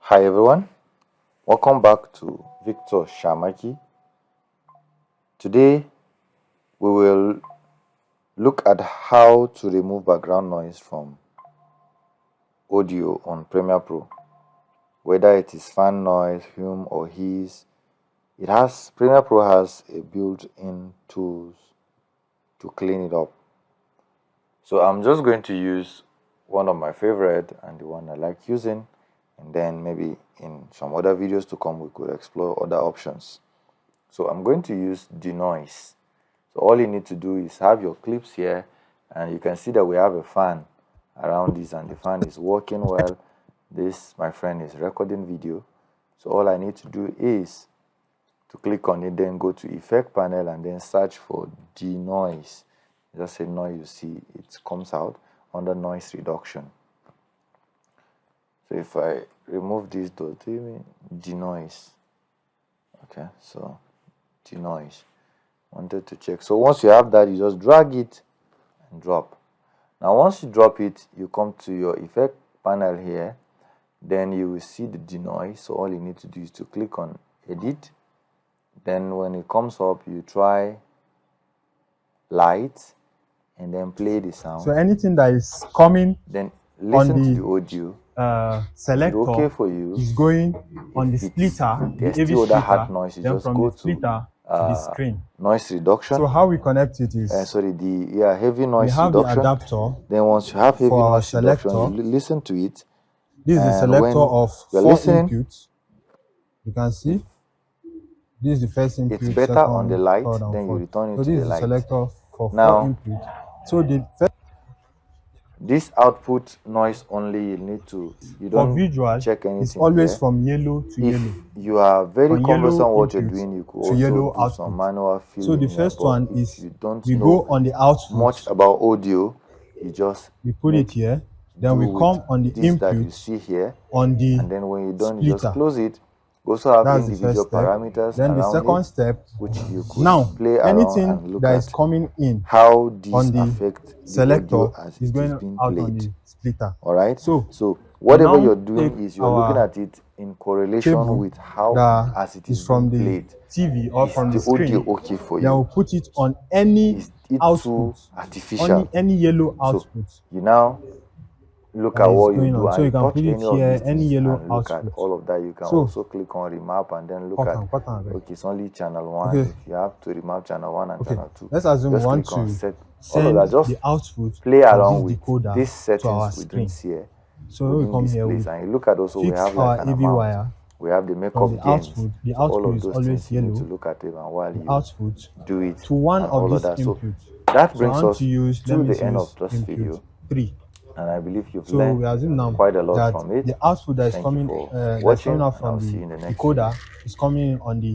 Hi everyone, welcome back to Victor Shamaki. Today we will look at how to remove background noise from audio on Premiere Pro. Whether it is fan noise, hum or hiss, Premiere Pro has a built-in tools to clean it up. So I'm just going to use one of my favorite and the one I like using, and then maybe in some other videos to come we could explore other options. So I'm going to use Denoise. So all you need to do is have your clips here, and you can see that we have a fan around this and the fan is working well. This, my friend, is recording video. So all I need to do is to click on it, then go to effect panel and then search for Denoise. Just say noise, you see it comes out under noise reduction. So if I remove this dot, Denoise. Okay, so Denoise. Wanted to check. So once you have that, you just drag it and drop. Now once you drop it, you come to your effect panel here. Then you will see the Denoise. So all you need to do is to click on edit. Then when it comes up, you try light and then play the sound. So anything that is coming, then listen to the audio. Selector is it okay for you? Is going on the splitter, there's the AV still other splitter, hard noise. You then just from go the splitter to the screen. Noise reduction. So how we connect it is heavy noise we have reduction. The adapter. Then once you have heavy for noise selector, reduction, you listen to it. This is the selector of 4 inputs. You can see this is the first input. It's better second, on the light, third, then you return it so to this the is light. The selector for now, 4 inputs. So the first this output noise only you need to, you don't visual, check anything. It's always here. from yellow to yellow. You are very conversant what you're doing, you could also yellow do some manual filling. So the first one is you don't we know go on the output much about audio, you just we put it here, then we come on the input that you see here on the and then when you're done splitter. you just close it. We also have That's individual parameters. Then the second step, which you could now play anything and look that at is coming in how these on the affect selector the as is going out being on played. the splitter. All right. So whatever you're doing is you're looking at it in correlation with how as it is from the played. TV or from the screen. Audio okay for you? Then we'll put it on any output, artificial. any yellow output. So you now look at what you do, so you and can touch put it any here, of these any yellow and look output. at all of that. You can also click on remap and then look at okay, it's only channel 1. If you have to remap channel 1 and channel 2, let's assume we want to set send all of that. Just the output play along with decoder this settings to we see here. So we come here, we and you look at also we have our like an AV amount. wire. We have the makeup gains. The all output of is those always things you yellow. need to look at it, and while you output do it to one and of all these that. inputs. So that brings us to the end of this video. 3. And I believe you've So learned we assume now quite a lot that from it. the output that is Thank coming, you for watching, out from and I'll see you the in the next decoder is coming on the